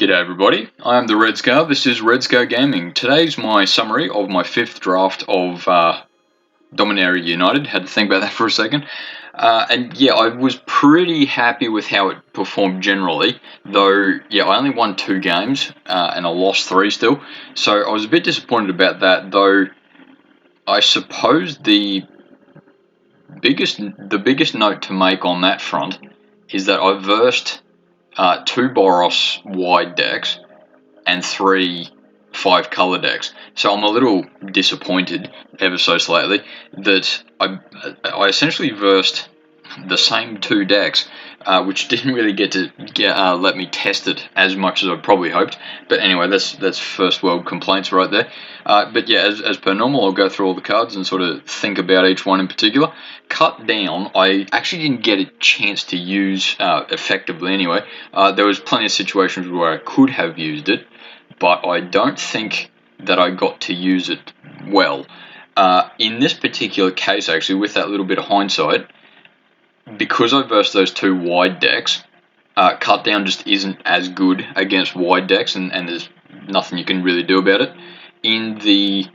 G'day everybody, I am the Red Scar. This is Red Scar Gaming. Today's my summary of my 5th draft of Dominaria United. Had to think about that for a second. And yeah, I was pretty happy with how it performed generally, though yeah, I only won 2 games and I lost 3 still. So I was a bit disappointed about that, though I suppose the biggest note to make on that front is that I versed 2 Boros wide decks and 3 5-color decks. So I'm a little disappointed, ever so slightly, that I essentially versed the same 2 decks, which didn't really get to let me test it as much as I probably hoped. But anyway, that's first world complaints right there. But yeah, as per normal, I'll go through all the cards and sort of think about each one in particular. Cut down, I actually didn't get a chance to use effectively anyway. There was plenty of situations where I could have used it, but I don't think that I got to use it well. In this particular case, actually, with that little bit of hindsight, because I versed those 2 wide decks, cut down just isn't as good against wide decks, and there's nothing you can really do about it. In the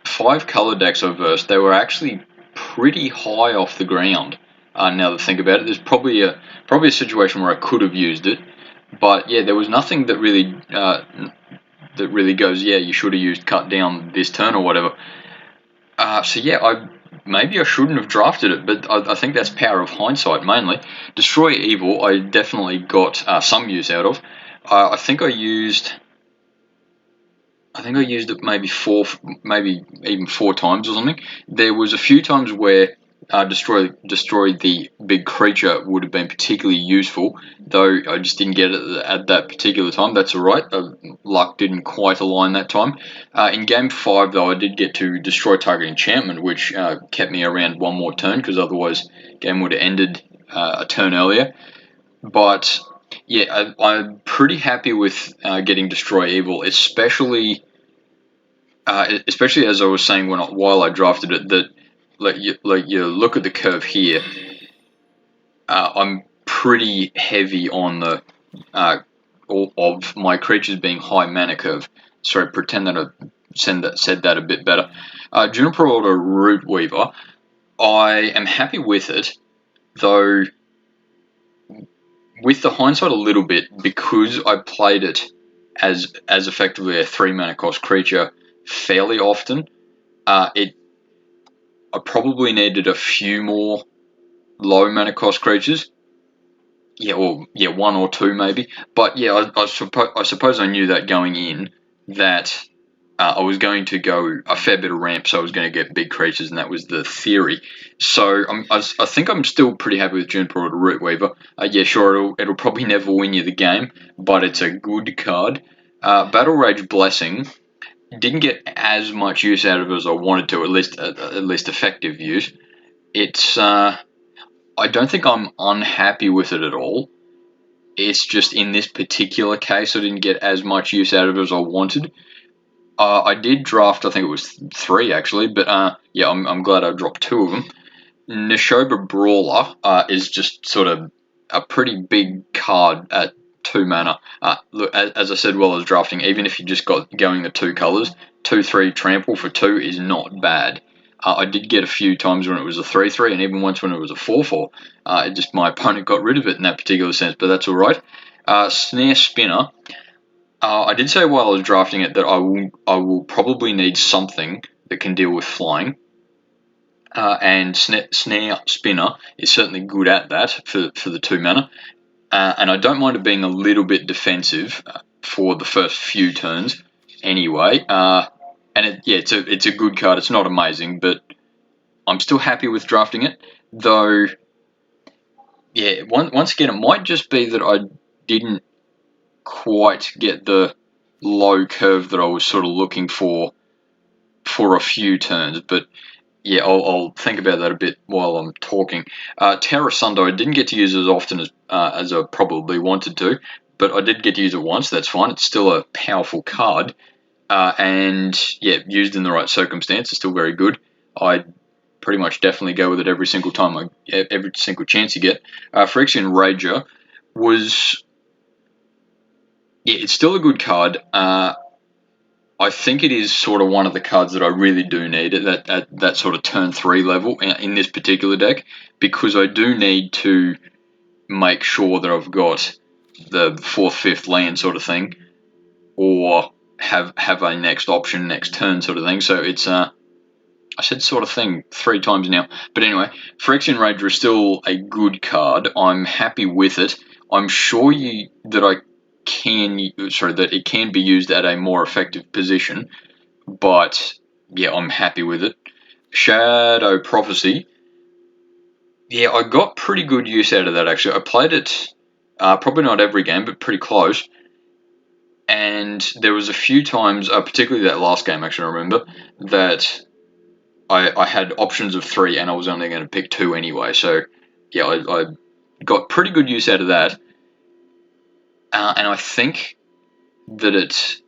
5-color decks I versed, they were actually pretty high off the ground. Now that I think about it, there's probably a situation where I could have used it, but yeah, there was nothing that really goes, yeah, you should have used cut down this turn or whatever. So yeah, maybe I shouldn't have drafted it, but I think that's power of hindsight mainly. Destroy Evil, I definitely got some use out of. I think I used it maybe even 4 times or something. There was a few times where destroy the big creature would have been particularly useful, though I just didn't get it at that particular time. That's alright, luck didn't quite align that time. In game 5 though, I did get to destroy target enchantment, which kept me around 1 more turn, because otherwise game would have ended a turn earlier. But yeah, I'm pretty happy with getting destroy evil, especially as I was saying while I drafted it, that you look at the curve here. I'm pretty heavy on the all of my creatures being high mana curve. Sorry, pretend that I said that a bit better. Juniper Order Root Weaver, I am happy with it, though with the hindsight a little bit, because I played it as effectively a 3 mana cost creature fairly often. I probably needed a few more low mana cost creatures. Yeah, 1 or 2 maybe. But yeah, I suppose I knew that going in, that I was going to go a fair bit of ramp, so I was going to get big creatures, and that was the theory. So I think I'm still pretty happy with Juniper or Root Weaver. Yeah, sure, it'll probably never win you the game, but it's a good card. Battle Rage Blessing, didn't get as much use out of it as I wanted to, at least effective use. It's I don't think I'm unhappy with it at all. It's just in this particular case I didn't get as much use out of it as I wanted. I did draft, I think it was 3 actually, but yeah, I'm glad I dropped 2 of them. Neshoba Brawler is just sort of a pretty big card at 2 mana. Look, as I said while I was drafting, even if you just got going the 2 colors, 2/3 trample for 2 is not bad. I did get a few times when it was a 3/3, and even once when it was a 4/4. Just my opponent got rid of it in that particular sense, but that's alright. Snare Spinner. I did say while I was drafting it that I will probably need something that can deal with flying. And Snare Spinner is certainly good at that for the 2 mana. And I don't mind it being a little bit defensive for the first few turns anyway. And it's a good card. It's not amazing, but I'm still happy with drafting it. Though, yeah, once again, it might just be that I didn't quite get the low curve that I was sort of looking for a few turns. But yeah, I'll think about that a bit while I'm talking. Terra Sundo, I didn't get to use it as often as I probably wanted to, but I did get to use it once. That's fine. It's still a powerful card. And yeah, used in the right circumstance, it's still very good. I pretty much definitely go with it every single chance you get. Phyrexian Rager was, yeah, it's still a good card. I think it is sort of one of the cards that I really do need at that sort of turn 3 level in this particular deck, because I do need to make sure that I've got the 4th, 5th land sort of thing, or have a next option next turn sort of thing. So it's I said sort of thing 3 times now. But anyway, Phyrexian Ranger is still a good card. I'm happy with it. I'm sure that it can be used at a more effective position, but yeah, I'm happy with it. Shadow Prophecy. Yeah, I got pretty good use out of that actually. I played it probably not every game, but pretty close. And there was a few times, particularly that last game, actually, I remember, that I had options of 3 and I was only going to pick 2 anyway. So yeah, I got pretty good use out of that. And I think that it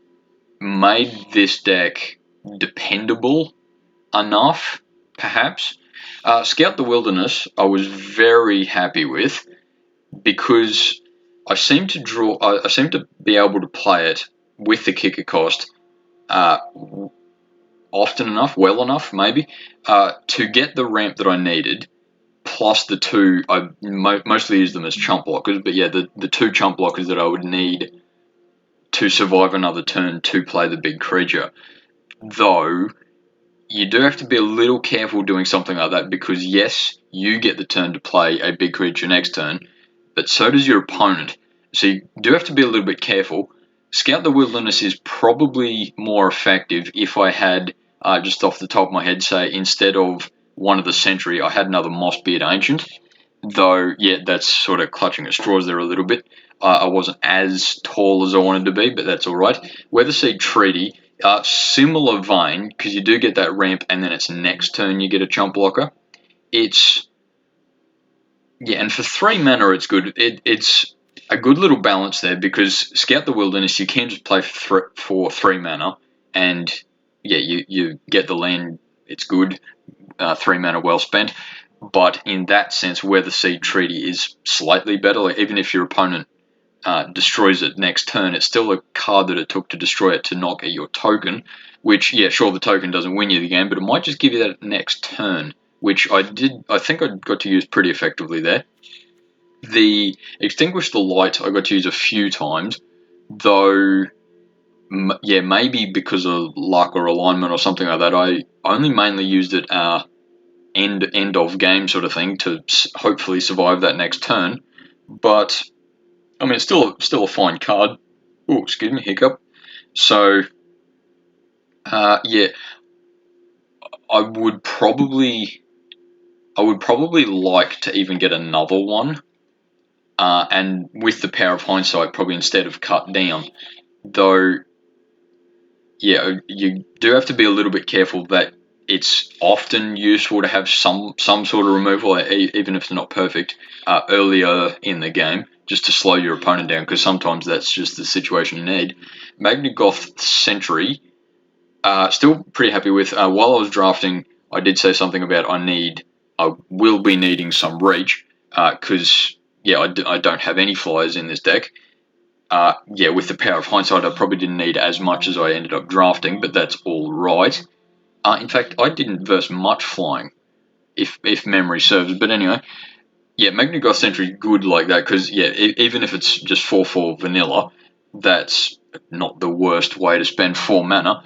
made this deck dependable enough, perhaps. Scout the Wilderness, I was very happy with, because I seem to be able to play it with the kicker cost often enough, well enough, maybe, to get the ramp that I needed. Plus the 2, I mostly use them as chump blockers, but yeah, the 2 chump blockers that I would need to survive another turn to play the big creature. Though you do have to be a little careful doing something like that, because yes, you get the turn to play a big creature next turn, but so does your opponent. So you do have to be a little bit careful. Scout the Wilderness is probably more effective if I had, just off the top of my head, say instead of one of the Sentry, I had another Mossbeard Ancient. Though, yeah, that's sort of clutching at straws there a little bit. I wasn't as tall as I wanted to be, but that's alright. Weatherseed Treaty, similar vein, because you do get that ramp and then it's next turn you get a chump blocker. Yeah, and for 3 mana it's good. It's a good little balance there, because Scout the Wilderness you can just play for 3 mana, and yeah, you get the land, it's good, 3 mana well spent. But in that sense, Weatherseed Treaty is slightly better. Like, even if your opponent destroys it next turn, it's still a card that it took to destroy it to not get your token, which, yeah, sure, the token doesn't win you the game, but it might just give you that next turn, which I think I got to use pretty effectively there. The Extinguish the Light I got to use a few times, though, yeah, maybe because of luck or alignment or something like that, I only mainly used it end of game sort of thing to hopefully survive that next turn. But I mean, it's still a fine card. Oh, excuse me, hiccup. So yeah, I would probably like to even get another one. And with the power of hindsight, probably instead of cut down. Though, yeah, you do have to be a little bit careful that it's often useful to have some sort of removal, even if it's not perfect, earlier in the game, just to slow your opponent down, because sometimes that's just the situation you need. Magnagoth Sentry, still pretty happy with. While I was drafting, I did say something about I will be needing some reach, because yeah, I don't have any flyers in this deck. Yeah, with the power of hindsight, I probably didn't need as much as I ended up drafting, but that's all right. In fact, I didn't verse much flying, if memory serves. But anyway, yeah, Magnagoth Sentry good like that, because yeah, even if it's just 4/4 vanilla, that's not the worst way to spend 4 mana.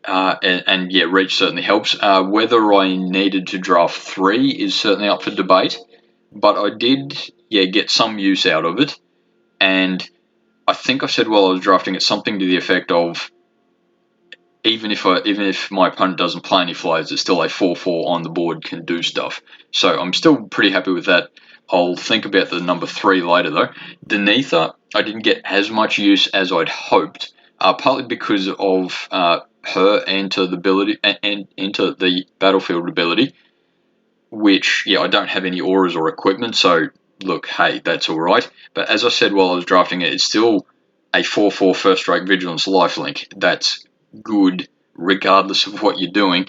And yeah, reach certainly helps. Whether I needed to draft 3 is certainly up for debate, but I did, yeah, get some use out of it. And I think I said while I was drafting it something to the effect of, even if my opponent doesn't play any flyers, it's still a 4/4 on the board, can do stuff. So I'm still pretty happy with that. I'll think about the number 3 later though. Denetha, I didn't get as much use as I'd hoped, partly because of her enter the ability and enter the battlefield ability, which, yeah, I don't have any auras or equipment, so look, hey, that's alright. But as I said while I was drafting it, it's still a 4/4 first strike vigilance lifelink. That's good regardless of what you're doing.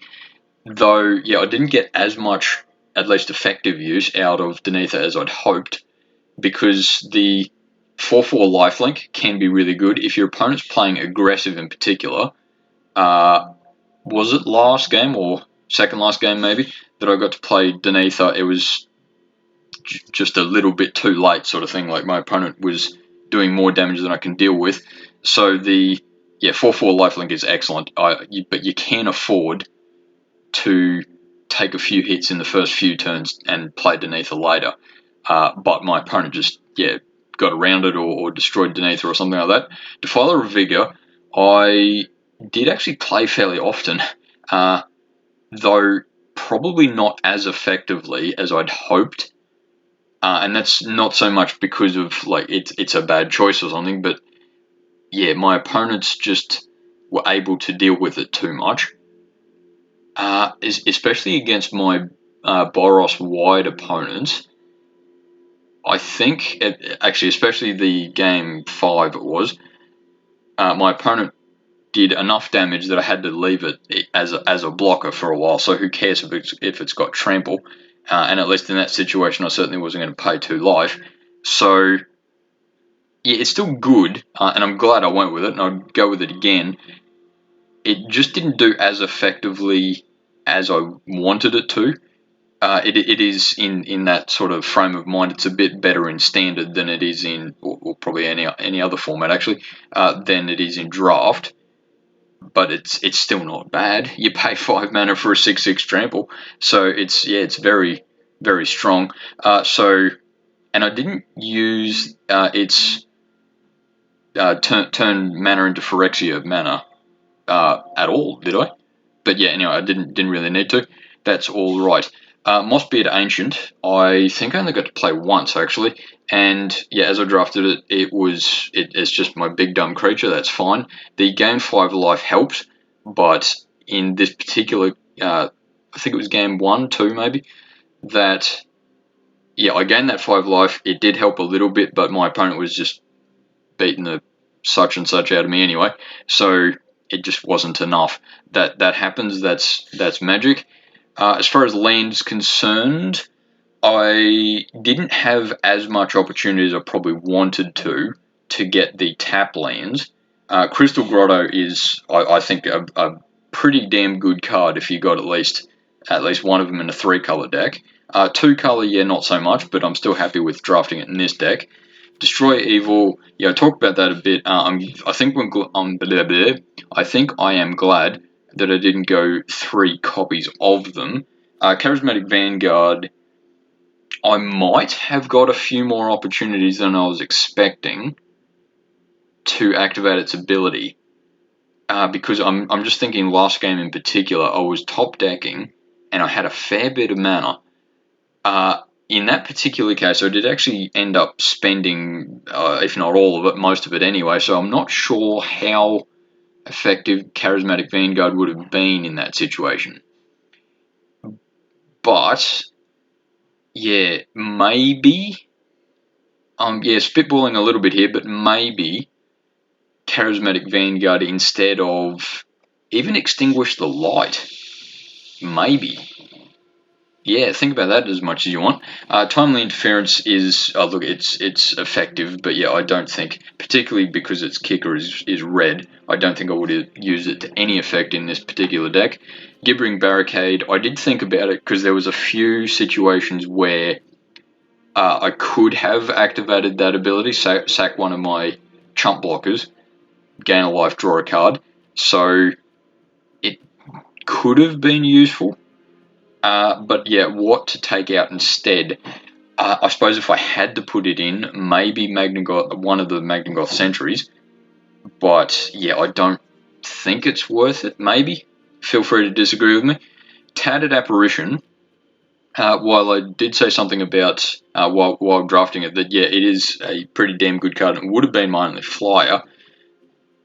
Though, yeah, I didn't get as much, at least effective use, out of Denetha as I'd hoped, because the 4/4 lifelink can be really good if your opponent's playing aggressive in particular. Was it last game or second last game maybe that I got to play Denetha? It was just a little bit too late, sort of thing. Like my opponent was doing more damage than I can deal with. So the 4/4 lifelink is excellent, but you can afford to take a few hits in the first few turns and play Denetha later. But my opponent just got around it or destroyed Denetha or something like that. Defiler of Vigor, I did actually play fairly often, though probably not as effectively as I'd hoped. And that's not so much because of like it's a bad choice or something, but yeah, my opponents just were able to deal with it too much. Especially against my Boros wide opponents. I think, actually, especially the game 5 it was, my opponent did enough damage that I had to leave it as a blocker for a while. So who cares if it's got trample? And at least in that situation, I certainly wasn't going to pay 2 life. So yeah, it's still good, and I'm glad I went with it, and I'd go with it again. It just didn't do as effectively as I wanted it to. It is in that sort of frame of mind. It's a bit better in standard than it is in, or probably any other format actually, than it is in draft. But it's still not bad. You pay 5 mana for a 6/6 trample, so it's very very strong. And I didn't use its turn mana into Phyrexia mana at all, did I? But yeah, anyway, I didn't really need to. That's all right. Mossbeard Ancient, I think I only got to play once actually, and yeah, as I drafted it, it's just my big dumb creature. That's fine. The game 5 life helps, but in this particular, I think it was game 1, 2 maybe, that yeah, I gained that 5 life. It did help a little bit, but my opponent was just beating the such and such out of me anyway, so it just wasn't enough. That happens. That's magic. As far as land's concerned, I didn't have as much opportunity as I probably wanted to get the tap lands. Crystal Grotto is, I think, a pretty damn good card if you got at least one of them in a 3-color deck. 2-color, yeah, not so much, but I'm still happy with drafting it in this deck. Destroy Evil, yeah, I talked about that a bit. I think I am glad that I didn't go 3 copies of them. Charismatic Vanguard, I might have got a few more opportunities than I was expecting to activate its ability. Because I'm just thinking last game in particular, I was top decking and I had a fair bit of mana. In that particular case, I did actually end up spending, if not all of it, most of it anyway, so I'm not sure how effective Charismatic Vanguard would have been in that situation. But, yeah, maybe, spitballing a little bit here, but maybe Charismatic Vanguard instead of even Extinguish the Light. Maybe. Yeah, think about that as much as you want. Timely Interference is, look, it's effective, but yeah, I don't think, particularly because its kicker is red, I don't think I would use it to any effect in this particular deck. Gibbering Barricade, I did think about it because there was a few situations where I could have activated that ability, sack one of my chump blockers, gain a life, draw a card, so it could have been useful. But yeah, what to take out instead? I suppose if I had to put it in, maybe one of the Magnagoth Sentries. But yeah, I don't think it's worth it. Maybe. Feel free to disagree with me. Tattered Apparition. While I did say something about while drafting it that yeah, it is a pretty damn good card. It would have been my only flyer,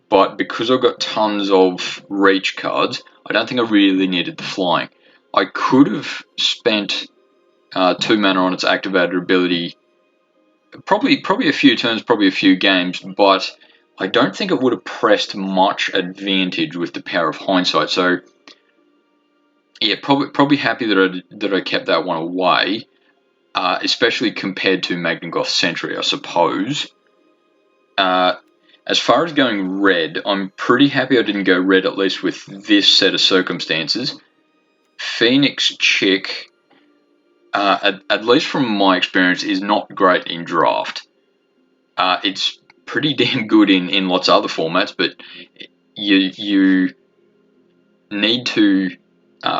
but because I've got tons of reach cards, I don't think I really needed the flying. I could have spent 2 mana on its activated ability, probably a few turns, probably a few games, but I don't think it would have pressed much advantage with the power of hindsight. So yeah, probably happy that I kept that one away, especially compared to Magnagoth Sentry, I suppose. As far as going red, I'm pretty happy I didn't go red, at least with this set of circumstances. Phoenix Chick, at least from my experience, is not great in draft. It's pretty damn good in lots of other formats, but you need to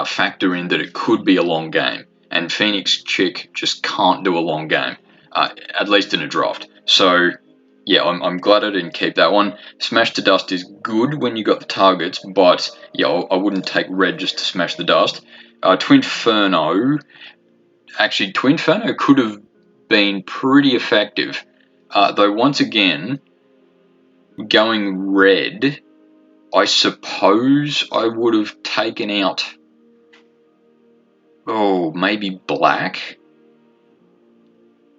factor in that it could be a long game, and Phoenix Chick just can't do a long game, at least in a draft. So yeah, I'm glad I didn't keep that one. Smash to Dust is good when you got the targets, but yeah, I wouldn't take red just to smash the dust. Twinferno, actually, Twinferno could have been pretty effective, though once again, going red, I suppose I would have taken out, maybe black.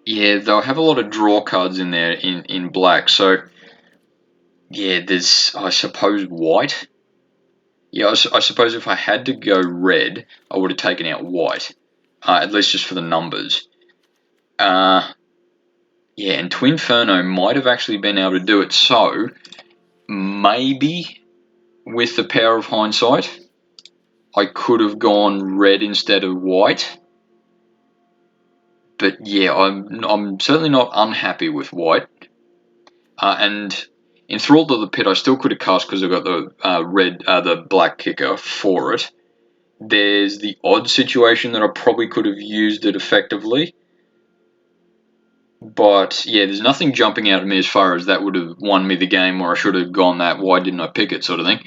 Yeah, they'll have a lot of draw cards in there in black, so yeah, there's, I suppose, white. Yeah, I suppose if I had to go red, I would have taken out white, at least just for the numbers. Yeah, and Twinferno might have actually been able to do it, so maybe with the power of hindsight, I could have gone red instead of white. But yeah, I'm certainly not unhappy with white. And Enthralled of the Pit, I still could have cast because I got the the black kicker for it. There's the odd situation that I probably could have used it effectively. But yeah, there's nothing jumping out at me as far as that would have won me the game, or I should have gone that, why didn't I pick it, sort of thing.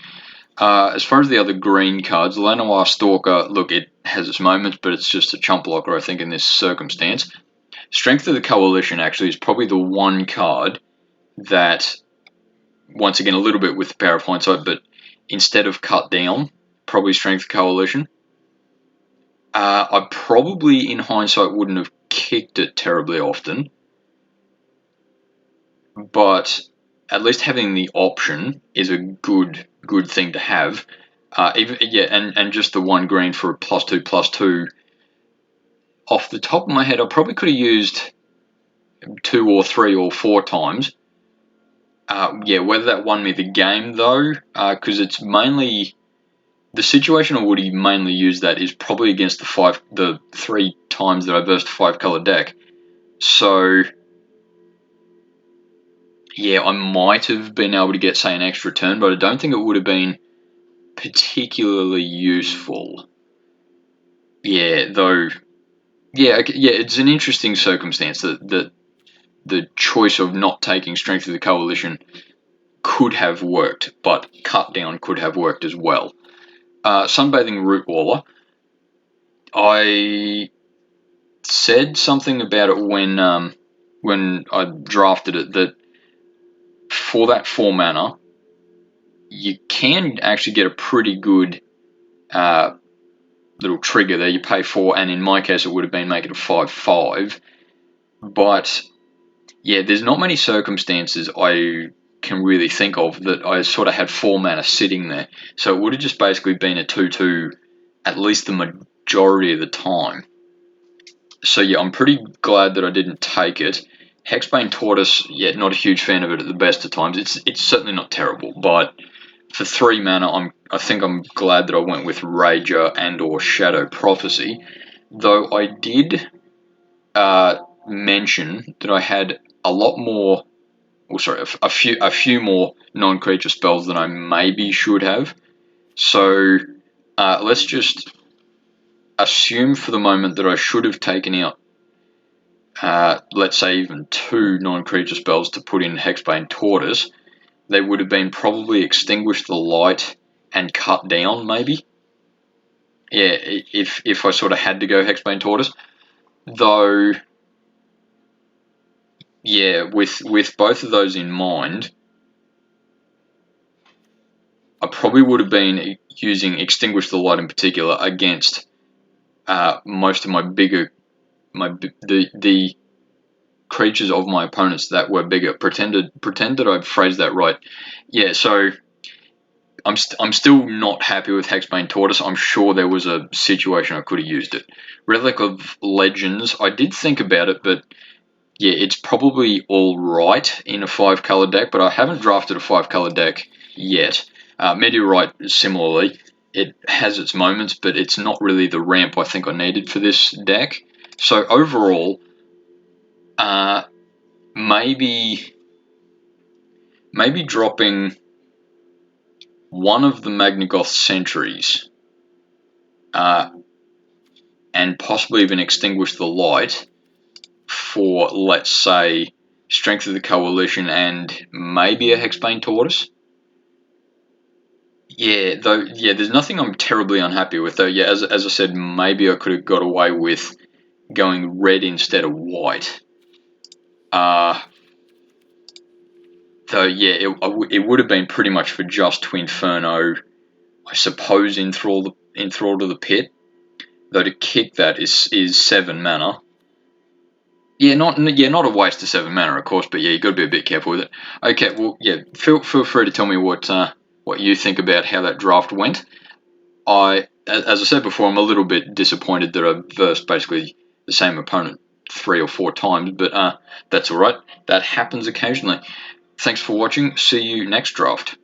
As far as the other green cards, Lanoir Stalker, look, it has its moments, but it's just a chump blocker, I think, in this circumstance. Strength of the Coalition, actually, is probably the one card that, once again, a little bit with the power of hindsight, but instead of cut down, probably Strength of Coalition. I probably, in hindsight, wouldn't have kicked it terribly often, but at least having the option is a good thing to have. And just the one green for a +2/+2. Off the top of my head, I probably could have used 2 or 3 or 4 times. Yeah, whether that won me the game though, because it's mainly the situation I would mainly use that is probably against the 3 times that I versed a 5-color deck. So yeah, I might have been able to get, say, an extra turn, but I don't think it would have been particularly useful. Yeah, though. Yeah, it's an interesting circumstance that the choice of not taking Strength of the Coalition could have worked, but cut down could have worked as well. Sunbathing Root Waller. I said something about it when I drafted it, that for that 4 mana, you can actually get a pretty good little trigger there. You pay 4, and in my case, it would have been make it a 5/5. But yeah, there's not many circumstances I can really think of that I sort of had 4 mana sitting there. So it would have just basically been a 2/2 at least the majority of the time. So yeah, I'm pretty glad that I didn't take it. Hexbane Tortoise, yeah, not a huge fan of it at the best of times. It's certainly not terrible, but for 3 mana, I think I'm glad that I went with Rager and or Shadow Prophecy. Though I did mention that I had a lot more, a few more non-creature spells than I maybe should have. So let's just assume for the moment that I should have taken out, let's say, even 2 non-creature spells to put in Hexbane Tortoise. They would have been probably Extinguish the Light and Cut Down, maybe. Yeah, if I sort of had to go Hexbane Tortoise. Though, yeah, with both of those in mind, I probably would have been using Extinguish the Light in particular against most of my the creatures of my opponents that were bigger. Pretend that I've phrased that right. Yeah, so I'm still not happy with Hexbane Tortoise. I'm sure there was a situation I could have used it. Relic of Legends, I did think about it, but yeah, it's probably all right in a 5-color deck, but I haven't drafted a 5-color deck yet. Meteorite, similarly, it has its moments, but it's not really the ramp I think I needed for this deck. So overall, maybe dropping one of the Magnagoth Sentries, and possibly even Extinguish the Light for, let's say, Strength of the Coalition and maybe a Hexbane Tortoise. Yeah, though. Yeah, there's nothing I'm terribly unhappy with, though. Yeah, as I said, maybe I could have got away with going red instead of white. Though, yeah, it would have been pretty much for just Twinferno, I suppose, Enthrall to the Pit. Though to kick that is 7 mana. Yeah, not a waste of 7 mana, of course, but yeah, you got to be a bit careful with it. Okay, well, yeah, feel free to tell me what you think about how that draft went. As I said before, I'm a little bit disappointed that I versed basically the same opponent 3 or 4 times, but that's all right. That happens occasionally. Thanks for watching. See you next draft.